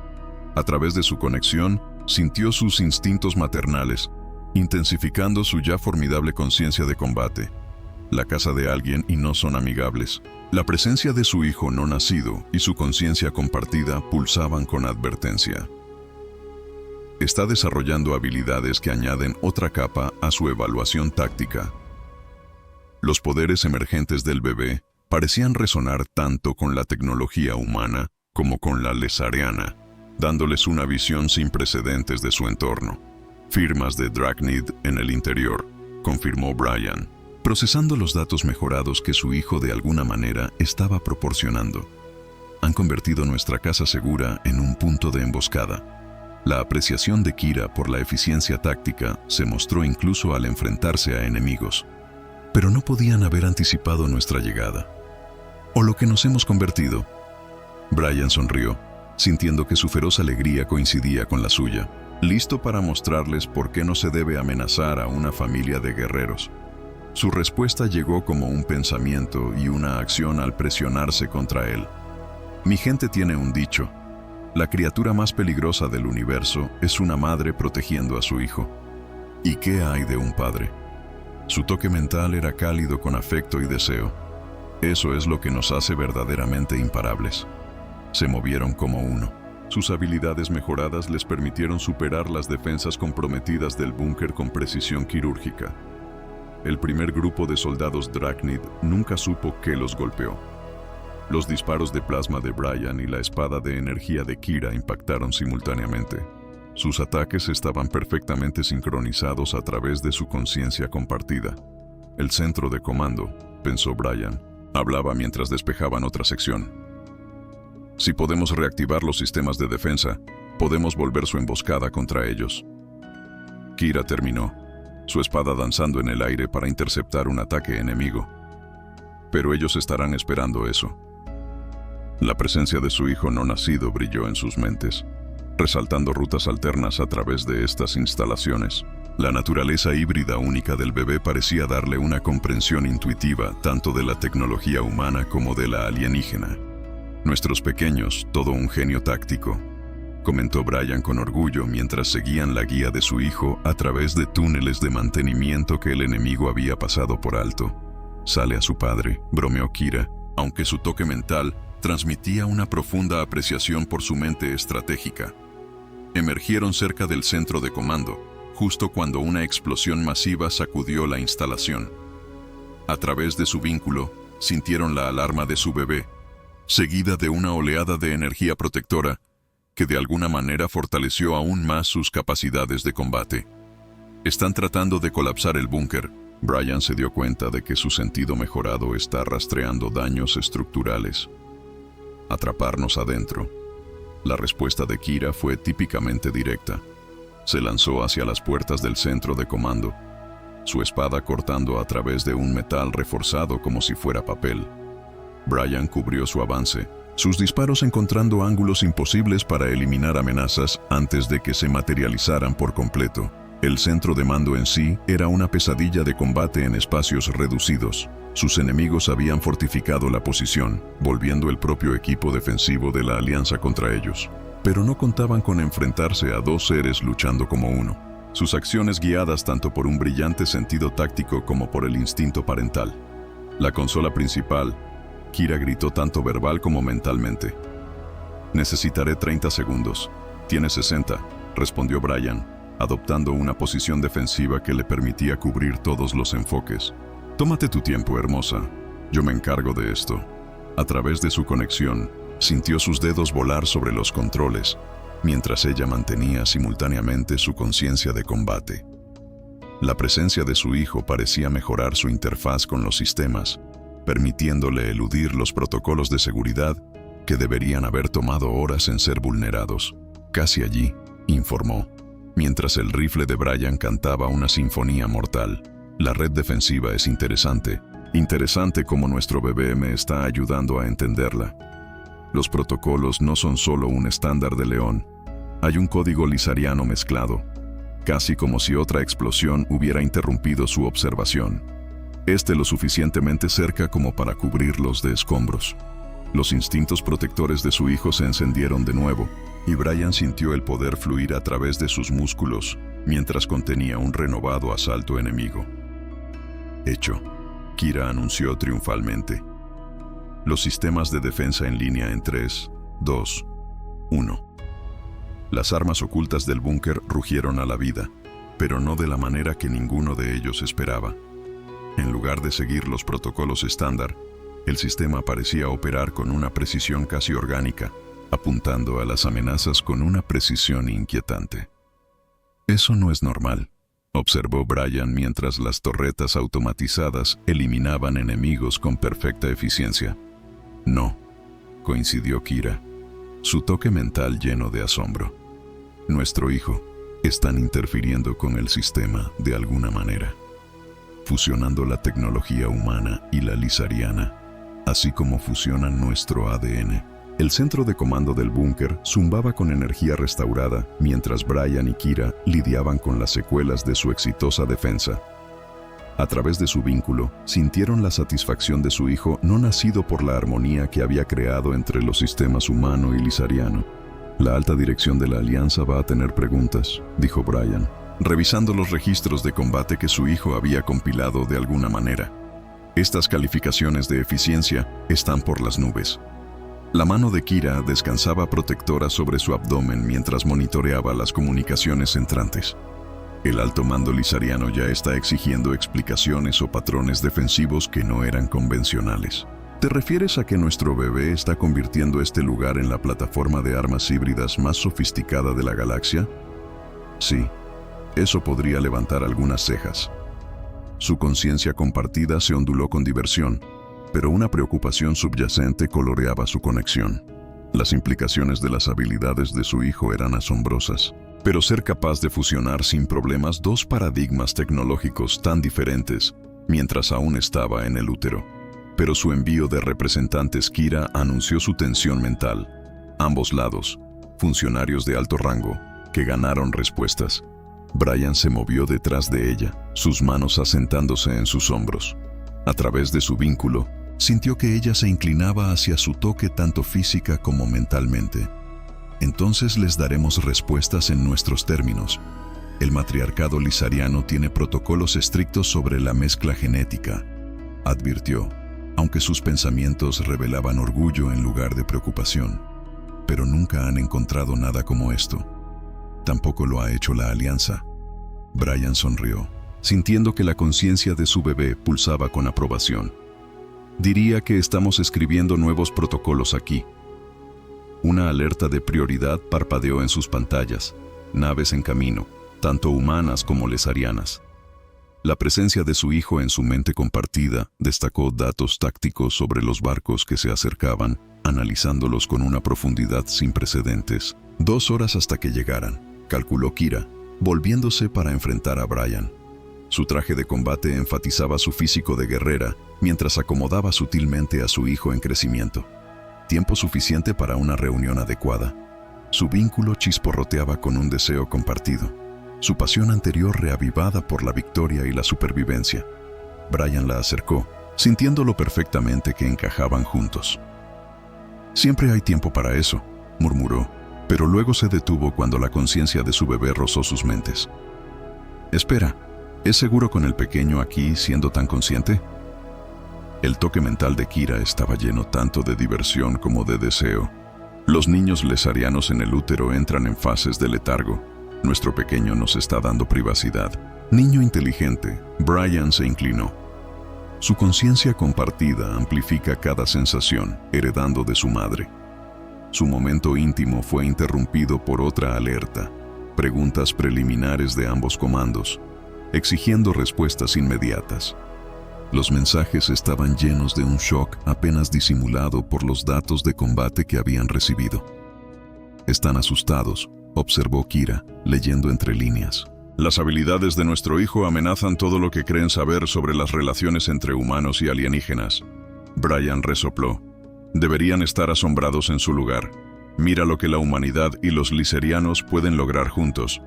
A través de su conexión, sintió sus instintos maternales, intensificando su ya formidable conciencia de combate. La casa de alguien y no son amigables. La presencia de su hijo no nacido y su conciencia compartida pulsaban con advertencia. Está desarrollando habilidades que añaden otra capa a su evaluación táctica. Los poderes emergentes del bebé parecían resonar tanto con la tecnología humana como con la lesariana, dándoles una visión sin precedentes de su entorno. Firmas de Dragnid en el interior, confirmó Brian, procesando los datos mejorados que su hijo de alguna manera estaba proporcionando. Han convertido nuestra casa segura en un punto de emboscada. La apreciación de Kira por la eficiencia táctica se mostró incluso al enfrentarse a enemigos. Pero no podían haber anticipado nuestra llegada. ¿O lo que nos hemos convertido? Brian sonrió, sintiendo que su feroz alegría coincidía con la suya, listo para mostrarles por qué no se debe amenazar a una familia de guerreros. Su respuesta llegó como un pensamiento y una acción al presionarse contra él. Mi gente tiene un dicho: la criatura más peligrosa del universo es una madre protegiendo a su hijo. ¿Y qué hay de un padre? Su toque mental era cálido con afecto y deseo. Eso es lo que nos hace verdaderamente imparables. Se movieron como uno. Sus habilidades mejoradas les permitieron superar las defensas comprometidas del búnker con precisión quirúrgica. El primer grupo de soldados Dragnid nunca supo qué los golpeó. Los disparos de plasma de Brian y la espada de energía de Kira impactaron simultáneamente. Sus ataques estaban perfectamente sincronizados a través de su conciencia compartida. El centro de comando, pensó Brian, hablaba mientras despejaban otra sección. Si podemos reactivar los sistemas de defensa, podemos volver su emboscada contra ellos. Kira terminó. su espada danzando en el aire para interceptar un ataque enemigo. Pero ellos estarán esperando eso. La presencia de su hijo no nacido brilló en sus mentes, resaltando rutas alternas a través de estas instalaciones. La naturaleza híbrida única del bebé parecía darle una comprensión intuitiva tanto de la tecnología humana como de la alienígena. Nuestros pequeños, todo un genio táctico, comentó Brian con orgullo mientras seguían la guía de su hijo a través de túneles de mantenimiento que el enemigo había pasado por alto. Sale a su padre, bromeó Kira, aunque su toque mental transmitía una profunda apreciación por su mente estratégica. Emergieron cerca del centro de comando, justo cuando una explosión masiva sacudió la instalación. A través de su vínculo, sintieron la alarma de su bebé, seguida de una oleada de energía protectora que de alguna manera fortaleció aún más sus capacidades de combate. Están tratando de colapsar el búnker. Brian se dio cuenta de que su sentido mejorado está rastreando daños estructurales. Atraparnos adentro. La respuesta de Kira fue típicamente directa. Se lanzó hacia las puertas del centro de comando, su espada cortando a través de un metal reforzado como si fuera papel. Brian cubrió su avance, sus disparos encontrando ángulos imposibles para eliminar amenazas antes de que se materializaran por completo. El centro de mando en sí era una pesadilla de combate en espacios reducidos. Sus enemigos habían fortificado la posición, volviendo el propio equipo defensivo de la alianza contra ellos. Pero no contaban con enfrentarse a dos seres luchando como uno. Sus acciones guiadas tanto por un brillante sentido táctico como por el instinto parental. La consola principal, Kira gritó tanto verbal como mentalmente. «Necesitaré 30 segundos. Tiene 60», respondió Brian, adoptando una posición defensiva que le permitía cubrir todos los enfoques. «Tómate tu tiempo, hermosa. Yo me encargo de esto». A través de su conexión, sintió sus dedos volar sobre los controles, mientras ella mantenía simultáneamente su conciencia de combate. La presencia de su hijo parecía mejorar su interfaz con los sistemas, permitiéndole eludir los protocolos de seguridad que deberían haber tomado horas en ser vulnerados. «Casi allí», informó, mientras el rifle de Brian cantaba una sinfonía mortal. «La red defensiva es interesante como nuestro bebé me está ayudando a entenderla. Los protocolos no son solo un estándar de León, hay un código lisariano mezclado, casi como si otra explosión hubiera interrumpido su observación. Lo suficientemente cerca como para cubrirlos de escombros». Los instintos protectores de su hijo se encendieron de nuevo, y Brian sintió el poder fluir a través de sus músculos mientras contenía un renovado asalto enemigo. «Hecho», Kira anunció triunfalmente. Los sistemas de defensa en línea en 3, 2, 1. Las armas ocultas del búnker rugieron a la vida, pero no de la manera que ninguno de ellos esperaba. En lugar de seguir los protocolos estándar, el sistema parecía operar con una precisión casi orgánica, apuntando a las amenazas con una precisión inquietante. «Eso no es normal», observó Brian mientras las torretas automatizadas eliminaban enemigos con perfecta eficiencia. «No», coincidió Kira, su toque mental lleno de asombro. «Nuestro hijo, están interfiriendo con el sistema de alguna manera, fusionando la tecnología humana y la lisariana, así como fusionan nuestro ADN». El centro de comando del búnker zumbaba con energía restaurada mientras Brian y Kira lidiaban con las secuelas de su exitosa defensa. A través de su vínculo, sintieron la satisfacción de su hijo no nacido por la armonía que había creado entre los sistemas humano y lisariano. «La alta dirección de la Alianza va a tener preguntas», dijo Brian, revisando los registros de combate que su hijo había compilado de alguna manera. «Estas calificaciones de eficiencia están por las nubes». La mano de Kira descansaba protectora sobre su abdomen mientras monitoreaba las comunicaciones entrantes. El alto mando lisariano ya está exigiendo explicaciones o patrones defensivos que no eran convencionales. ¿Te refieres a que nuestro bebé está convirtiendo este lugar en la plataforma de armas híbridas más sofisticada de la galaxia? Sí, eso podría levantar algunas cejas. Su conciencia compartida se onduló con diversión, pero una preocupación subyacente coloreaba su conexión. Las implicaciones de las habilidades de su hijo eran asombrosas. Pero ser capaz de fusionar sin problemas dos paradigmas tecnológicos tan diferentes mientras aún estaba en el útero. Pero su envío de representantes Kira anunció su tensión mental. Ambos lados, funcionarios de alto rango, que ganaron respuestas. Brian se movió detrás de ella, sus manos asentándose en sus hombros. A través de su vínculo, sintió que ella se inclinaba hacia su toque tanto física como mentalmente. Entonces les daremos respuestas en nuestros términos. El matriarcado lisariano tiene protocolos estrictos sobre la mezcla genética, advirtió, aunque sus pensamientos revelaban orgullo en lugar de preocupación. Pero nunca han encontrado nada como esto. Tampoco lo ha hecho la alianza. Brian sonrió, sintiendo que la conciencia de su bebé pulsaba con aprobación. Diría que estamos escribiendo nuevos protocolos aquí. Una alerta de prioridad parpadeó en sus pantallas. Naves en camino, tanto humanas como lesarianas. La presencia de su hijo en su mente compartida destacó datos tácticos sobre los barcos que se acercaban, analizándolos con una profundidad sin precedentes. 2 horas hasta que llegaran, calculó Kira, volviéndose para enfrentar a Brian. Su traje de combate enfatizaba su físico de guerrera, mientras acomodaba sutilmente a su hijo en crecimiento. Tiempo suficiente para una reunión adecuada. Su vínculo chisporroteaba con un deseo compartido. Su pasión anterior reavivada por la victoria y la supervivencia. Brian la acercó, sintiéndolo perfectamente que encajaban juntos. «Siempre hay tiempo para eso», murmuró, pero luego se detuvo cuando la conciencia de su bebé rozó sus mentes. «Espera, ¿es seguro con el pequeño aquí siendo tan consciente?» El toque mental de Kira estaba lleno tanto de diversión como de deseo. Los niños lesarianos en el útero entran en fases de letargo. Nuestro pequeño nos está dando privacidad. Niño inteligente, Brian se inclinó. Su conciencia compartida amplifica cada sensación, heredando de su madre. Su momento íntimo fue interrumpido por otra alerta. Preguntas preliminares de ambos comandos, exigiendo respuestas inmediatas. Los mensajes estaban llenos de un shock apenas disimulado por los datos de combate que habían recibido. «Están asustados», observó Kira, leyendo entre líneas. «Las habilidades de nuestro hijo amenazan todo lo que creen saber sobre las relaciones entre humanos y alienígenas». Brian resopló. «Deberían estar asombrados en su lugar. Mira lo que la humanidad y los liserianos pueden lograr juntos».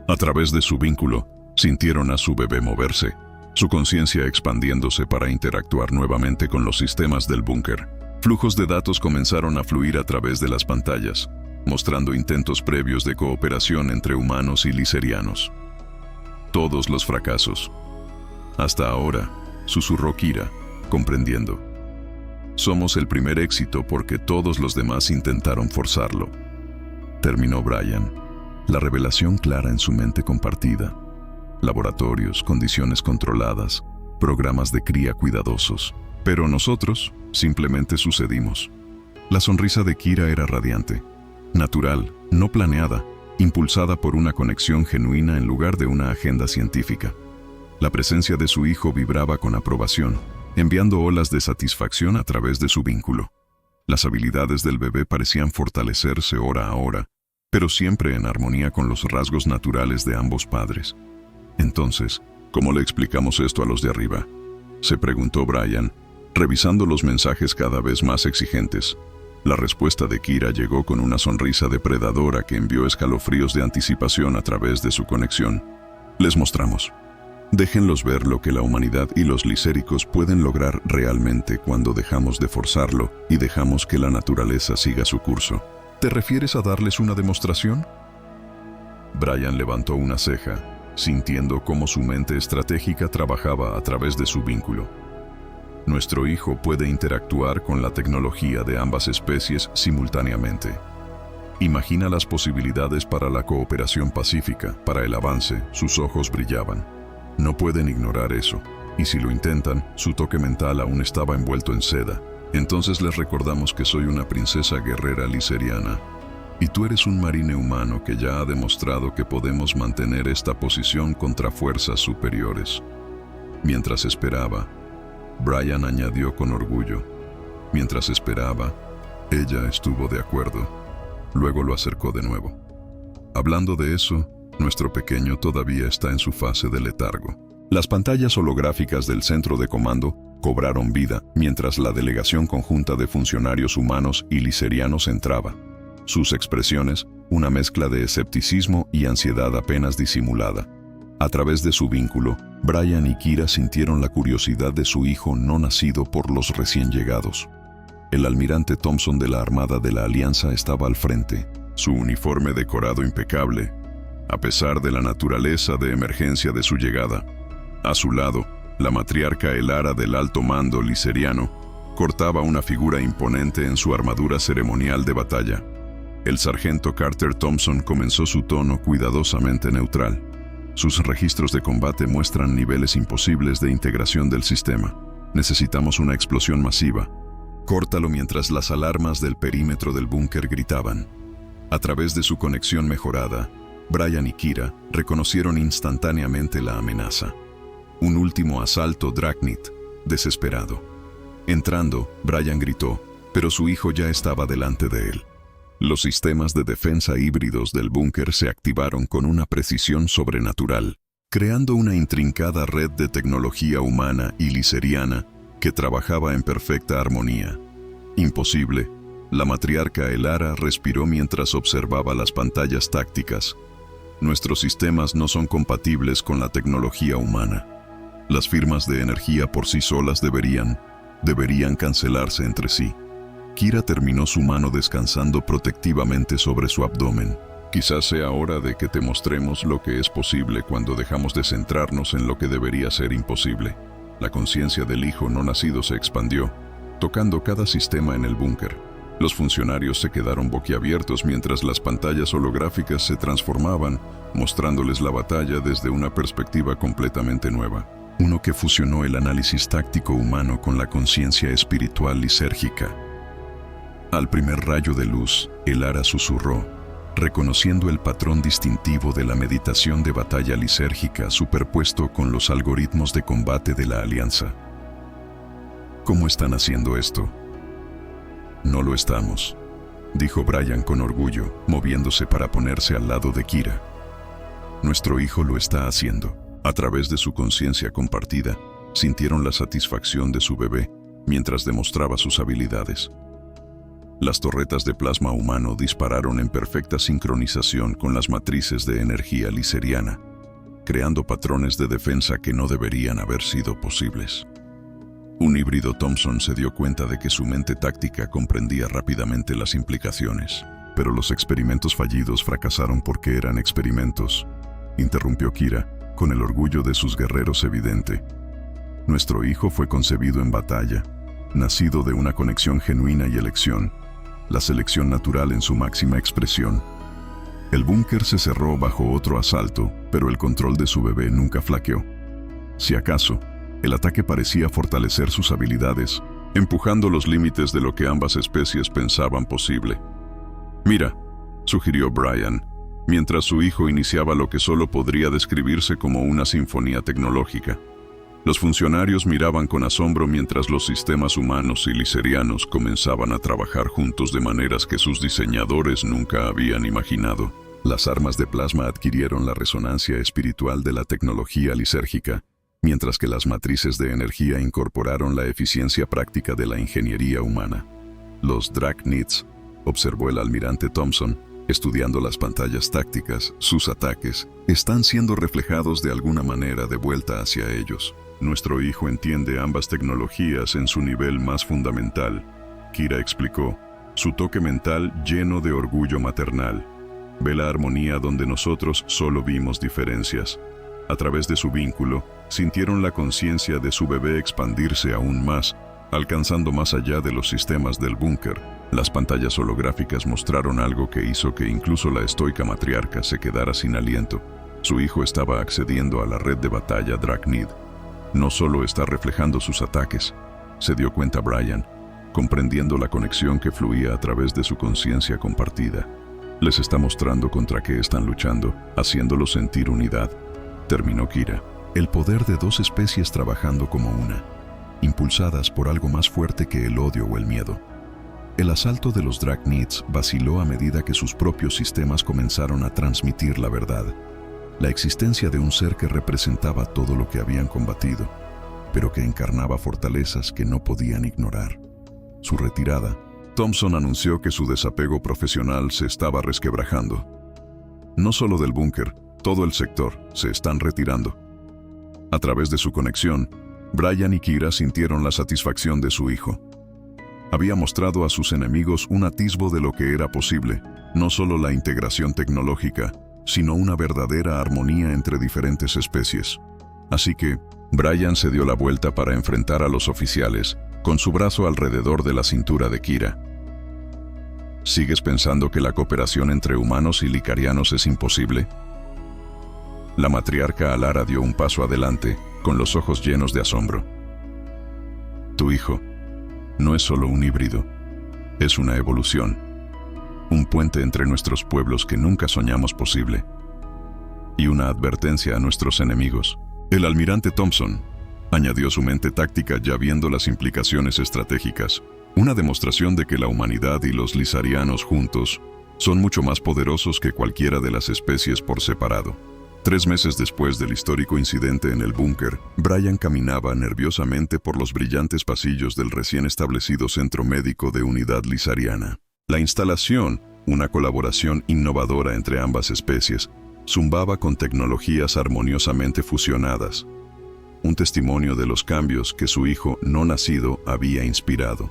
A través de su vínculo, sintieron a su bebé moverse, su conciencia expandiéndose para interactuar nuevamente con los sistemas del búnker. Flujos de datos comenzaron a fluir a través de las pantallas, mostrando intentos previos de cooperación entre humanos y liserianos. Todos los fracasos. «Hasta ahora», susurró Kira, comprendiendo. «Somos el primer éxito porque todos los demás intentaron forzarlo», terminó Brian, la revelación clara en su mente compartida. Laboratorios, condiciones controladas, programas de cría cuidadosos. Pero nosotros simplemente sucedimos. La sonrisa de Kira era radiante, natural, no planeada, impulsada por una conexión genuina en lugar de una agenda científica. La presencia de su hijo vibraba con aprobación, enviando olas de satisfacción a través de su vínculo. Las habilidades del bebé parecían fortalecerse hora a hora, pero siempre en armonía con los rasgos naturales de ambos padres. Entonces, ¿cómo le explicamos esto a los de arriba?, se preguntó Brian, revisando los mensajes cada vez más exigentes. La respuesta de Kira llegó con una sonrisa depredadora que envió escalofríos de anticipación a través de su conexión. Les mostramos. Déjenlos ver lo que la humanidad y los liséricos pueden lograr realmente cuando dejamos de forzarlo y dejamos que la naturaleza siga su curso. ¿Te refieres a darles una demostración? Brian levantó una ceja, sintiendo cómo su mente estratégica trabajaba a través de su vínculo. Nuestro hijo puede interactuar con la tecnología de ambas especies simultáneamente. Imagina las posibilidades para la cooperación pacífica, para el avance. Sus ojos brillaban. No pueden ignorar eso, y si lo intentan, su toque mental aún estaba envuelto en seda. Entonces les recordamos que soy una princesa guerrera liseriana, y tú eres un marine humano que ya ha demostrado que podemos mantener esta posición contra fuerzas superiores. Mientras esperaba, Brian añadió con orgullo, mientras esperaba, Ella estuvo de acuerdo. Luego lo acercó de nuevo. Hablando de eso, nuestro pequeño todavía está en su fase de letargo. Las pantallas holográficas del centro de comando cobraron vida mientras la delegación conjunta de funcionarios humanos y liserianos entraba. Sus expresiones, una mezcla de escepticismo y ansiedad apenas disimulada. A través de su vínculo, Brian y Kira sintieron la curiosidad de su hijo no nacido por los recién llegados. El almirante Thompson de la Armada de la Alianza estaba al frente, su uniforme decorado impecable, a pesar de la naturaleza de emergencia de su llegada. A su lado, la matriarca Elara del alto mando liseriano cortaba una figura imponente en su armadura ceremonial de batalla. El sargento Carter Thompson comenzó su tono cuidadosamente neutral. Sus registros de combate muestran niveles imposibles de integración del sistema. Necesitamos una explosión masiva. Córtalo mientras las alarmas del perímetro del búnker gritaban. A través de su conexión mejorada, Brian y Kira reconocieron instantáneamente la amenaza. Un último asalto Dragnit, desesperado. Entrando, Brian gritó, pero su hijo ya estaba delante de él. Los sistemas de defensa híbridos del búnker se activaron con una precisión sobrenatural, creando una intrincada red de tecnología humana y liseriana que trabajaba en perfecta armonía. Imposible, la matriarca Elara respiró mientras observaba las pantallas tácticas. Nuestros sistemas no son compatibles con la tecnología humana. Las firmas de energía por sí solas deberían cancelarse entre sí. Kira terminó su mano descansando protectivamente sobre su abdomen. Quizás sea hora de que te mostremos lo que es posible cuando dejamos de centrarnos en lo que debería ser imposible. La conciencia del hijo no nacido se expandió, tocando cada sistema en el búnker. Los funcionarios se quedaron boquiabiertos mientras las pantallas holográficas se transformaban, mostrándoles la batalla desde una perspectiva completamente nueva. Uno que fusionó el análisis táctico humano con la conciencia espiritual lisérgica. Al primer rayo de luz, Elara susurró, reconociendo el patrón distintivo de la meditación de batalla lisérgica superpuesto con los algoritmos de combate de la Alianza. ¿Cómo están haciendo esto? No lo estamos, dijo Brian con orgullo, moviéndose para ponerse al lado de Kira. Nuestro hijo lo está haciendo. A través de su conciencia compartida, sintieron la satisfacción de su bebé mientras demostraba sus habilidades. Las torretas de plasma humano dispararon en perfecta sincronización con las matrices de energía liseriana, creando patrones de defensa que no deberían haber sido posibles. Un híbrido Thompson se dio cuenta de que su mente táctica comprendía rápidamente las implicaciones, pero los experimentos fallidos fracasaron porque eran experimentos, interrumpió Kira, con el orgullo de sus guerreros evidente. Nuestro hijo fue concebido en batalla, nacido de una conexión genuina y elección, la selección natural en su máxima expresión. El búnker se cerró bajo otro asalto, pero el control de su bebé nunca flaqueó. Si acaso, el ataque parecía fortalecer sus habilidades, empujando los límites de lo que ambas especies pensaban posible. Mira, sugirió Brian, mientras su hijo iniciaba lo que solo podría describirse como una sinfonía tecnológica. Los funcionarios miraban con asombro mientras los sistemas humanos y liserianos comenzaban a trabajar juntos de maneras que sus diseñadores nunca habían imaginado. Las armas de plasma adquirieron la resonancia espiritual de la tecnología lisérgica, mientras que las matrices de energía incorporaron la eficiencia práctica de la ingeniería humana. Los Dragnits, observó el almirante Thompson, estudiando las pantallas tácticas, sus ataques, están siendo reflejados de alguna manera de vuelta hacia ellos. Nuestro hijo entiende ambas tecnologías en su nivel más fundamental, Kira explicó, su toque mental lleno de orgullo maternal. Ve la armonía donde nosotros solo vimos diferencias. A través de su vínculo, sintieron la conciencia de su bebé expandirse aún más, alcanzando más allá de los sistemas del búnker. Las pantallas holográficas mostraron algo que hizo que incluso la estoica matriarca se quedara sin aliento. Su hijo estaba accediendo a la red de batalla Dragnid. No solo está reflejando sus ataques, se dio cuenta Brian, comprendiendo la conexión que fluía a través de su conciencia compartida. Les está mostrando contra qué están luchando, haciéndolos sentir unidad, terminó Kira. El poder de dos especies trabajando como una, impulsadas por algo más fuerte que el odio o el miedo. El asalto de los Dracnids vaciló a medida que sus propios sistemas comenzaron a transmitir la verdad, la existencia de un ser que representaba todo lo que habían combatido, pero que encarnaba fortalezas que no podían ignorar. Su retirada. Thompson anunció que su desapego profesional se estaba resquebrajando. No solo del búnker, todo el sector se están retirando. A través de su conexión, Brian y Kira sintieron la satisfacción de su hijo. Había mostrado a sus enemigos un atisbo de lo que era posible, no solo la integración tecnológica, sino una verdadera armonía entre diferentes especies. Así que, Brian se dio la vuelta para enfrentar a los oficiales, con su brazo alrededor de la cintura de Kira. ¿Sigues pensando que la cooperación entre humanos y licarianos es imposible? La matriarca Alara dio un paso adelante, con los ojos llenos de asombro. Tu hijo no es solo un híbrido, es una evolución, un puente entre nuestros pueblos que nunca soñamos posible, y una advertencia a nuestros enemigos. El almirante Thompson añadió su mente táctica ya viendo las implicaciones estratégicas, una demostración de que la humanidad y los lizarianos juntos son mucho más poderosos que cualquiera de las especies por separado. 3 meses después del histórico incidente en el búnker, Brian caminaba nerviosamente por los brillantes pasillos del recién establecido centro médico de Unidad Lizariana. La instalación, una colaboración innovadora entre ambas especies, zumbaba con tecnologías armoniosamente fusionadas, un testimonio de los cambios que su hijo no nacido había inspirado.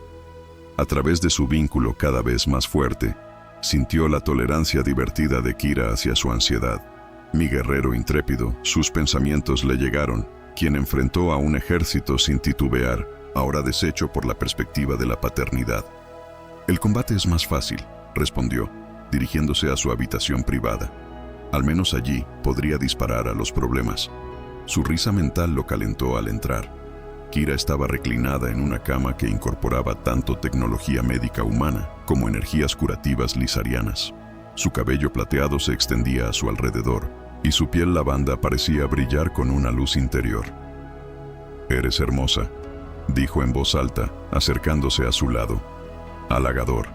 A través de su vínculo cada vez más fuerte, sintió la tolerancia divertida de Kira hacia su ansiedad. Mi guerrero intrépido, sus pensamientos le llegaron, quien enfrentó a un ejército sin titubear, ahora deshecho por la perspectiva de la paternidad. El combate es más fácil, respondió, dirigiéndose a su habitación privada. Al menos allí podría disparar a los problemas. Su risa mental lo calentó al entrar. Kira estaba reclinada en una cama que incorporaba tanto tecnología médica humana como energías curativas lizarianas. Su cabello plateado se extendía a su alrededor, y su piel lavanda parecía brillar con una luz interior. «Eres hermosa», dijo en voz alta, acercándose a su lado. Halagador.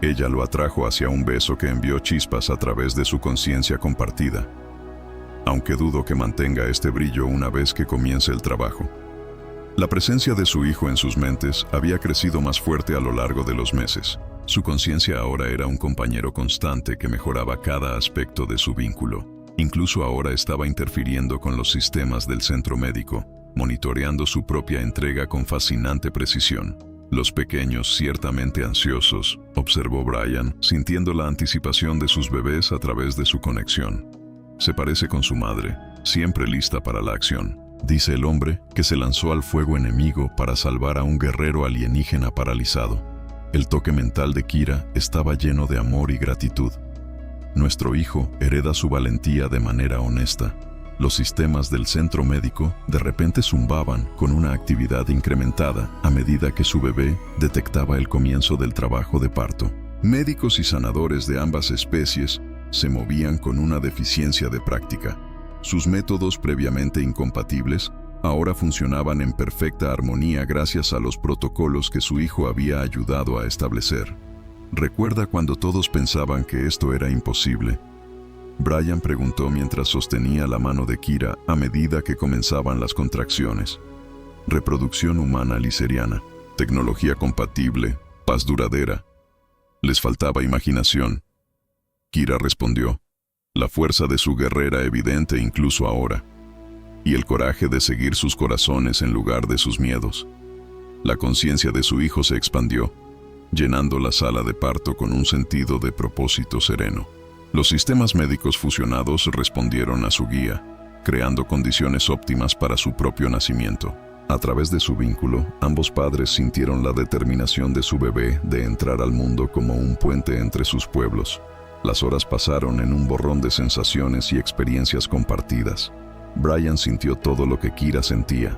Ella lo atrajo hacia un beso que envió chispas a través de su conciencia compartida. Aunque dudo que mantenga este brillo una vez que comience el trabajo. La presencia de su hijo en sus mentes había crecido más fuerte a lo largo de los meses. Su conciencia ahora era un compañero constante que mejoraba cada aspecto de su vínculo. Incluso ahora estaba interfiriendo con los sistemas del centro médico, monitoreando su propia entrega con fascinante precisión. Los pequeños, ciertamente ansiosos, observó Brian, sintiendo la anticipación de sus bebés a través de su conexión. Se parece con su madre, siempre lista para la acción, dice el hombre que se lanzó al fuego enemigo para salvar a un guerrero alienígena paralizado. El toque mental de Kira estaba lleno de amor y gratitud. Nuestro hijo hereda su valentía de manera honesta. Los sistemas del centro médico de repente zumbaban con una actividad incrementada a medida que su bebé detectaba el comienzo del trabajo de parto. Médicos y sanadores de ambas especies se movían con una deficiencia de práctica. Sus métodos previamente incompatibles ahora funcionaban en perfecta armonía gracias a los protocolos que su hijo había ayudado a establecer. ¿Recuerda cuando todos pensaban que esto era imposible?, Brian preguntó mientras sostenía la mano de Kira a medida que comenzaban las contracciones. Reproducción humana lizariana, tecnología compatible, paz duradera. Les faltaba imaginación. Kira respondió, la fuerza de su guerrera evidente incluso ahora, y el coraje de seguir sus corazones en lugar de sus miedos. La conciencia de su hijo se expandió, llenando la sala de parto con un sentido de propósito sereno. Los sistemas médicos fusionados respondieron a su guía, creando condiciones óptimas para su propio nacimiento. A través de su vínculo, ambos padres sintieron la determinación de su bebé de entrar al mundo como un puente entre sus pueblos. Las horas pasaron en un borrón de sensaciones y experiencias compartidas. Brian sintió todo lo que Kira sentía.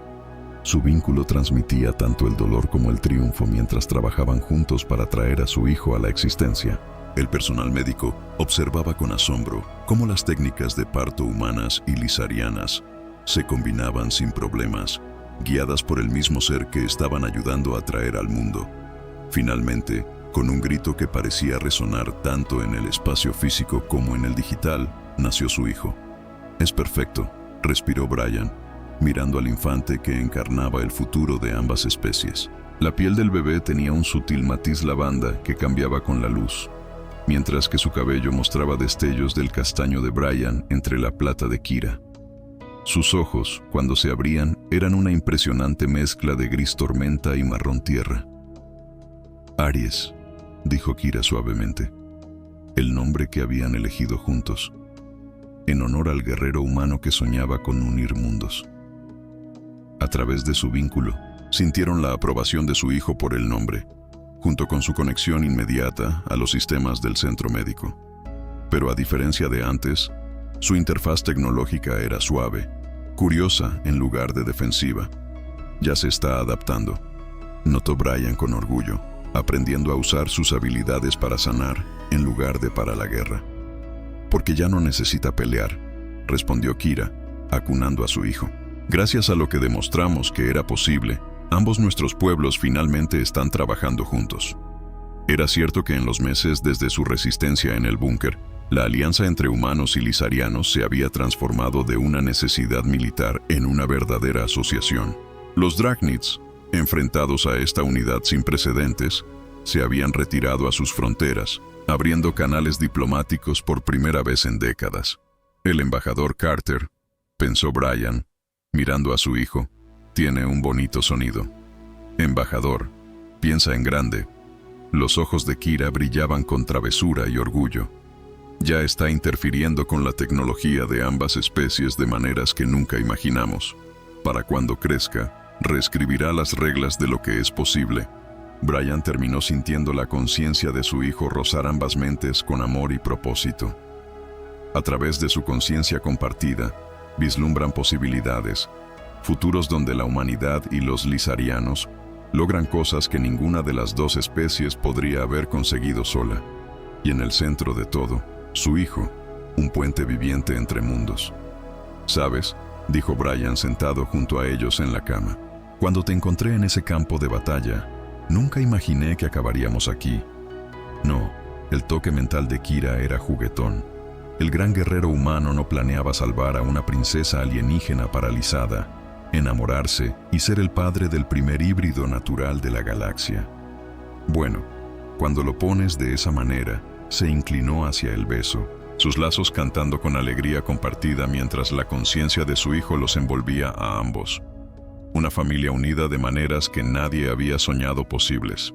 Su vínculo transmitía tanto el dolor como el triunfo mientras trabajaban juntos para traer a su hijo a la existencia. El personal médico observaba con asombro cómo las técnicas de parto humanas y lizarianas se combinaban sin problemas, guiadas por el mismo ser que estaban ayudando a traer al mundo. Finalmente, Con un grito que parecía resonar tanto en el espacio físico como en el digital, nació su hijo. «Es perfecto», respiró Brian, mirando al infante que encarnaba el futuro de ambas especies. La piel del bebé tenía un sutil matiz lavanda que cambiaba con la luz, mientras que su cabello mostraba destellos del castaño de Brian entre la plata de Kira. Sus ojos, cuando se abrían, eran una impresionante mezcla de gris tormenta y marrón tierra. «Aries», dijo Kira suavemente, el nombre que habían elegido juntos, en honor al guerrero humano que soñaba con unir mundos. A través de su vínculo, sintieron la aprobación de su hijo por el nombre, junto con su conexión inmediata a los sistemas del centro médico. Pero a diferencia de antes, su interfaz tecnológica era suave, curiosa en lugar de defensiva. «Ya se está adaptando», notó Brian con orgullo, aprendiendo a usar sus habilidades para sanar en lugar de para la guerra. «Porque ya no necesita pelear», respondió Kira, acunando a su hijo. «Gracias a lo que demostramos que era posible, ambos nuestros pueblos finalmente están trabajando juntos». Era cierto que en los meses desde su resistencia en el búnker, la alianza entre humanos y lisarianos se había transformado de una necesidad militar en una verdadera asociación. Los Dracnids, enfrentados a esta unidad sin precedentes, se habían retirado a sus fronteras, abriendo canales diplomáticos por primera vez en décadas. «El embajador Carter», pensó Brian, mirando a su hijo, «tiene un bonito sonido». «Embajador, piensa en grande». Los ojos de Kira brillaban con travesura y orgullo. «Ya está interfiriendo con la tecnología de ambas especies de maneras que nunca imaginamos. Para cuando crezca, reescribirá las reglas de lo que es posible». Brian terminó sintiendo la conciencia de su hijo rozar ambas mentes con amor y propósito. A través de su conciencia compartida, vislumbran posibilidades, futuros donde la humanidad y los lisarianos logran cosas que ninguna de las dos especies podría haber conseguido sola. Y en el centro de todo, su hijo, un puente viviente entre mundos. «¿Sabes?», dijo Brian sentado junto a ellos en la cama. «Cuando te encontré en ese campo de batalla, nunca imaginé que acabaríamos aquí». No, el toque mental de Kira era juguetón. El gran guerrero humano no planeaba salvar a una princesa alienígena paralizada, enamorarse y ser el padre del primer híbrido natural de la galaxia. «Bueno, cuando lo pones de esa manera», se inclinó hacia el beso, sus lazos cantando con alegría compartida mientras la conciencia de su hijo los envolvía a ambos. Una familia unida de maneras que nadie había soñado posibles.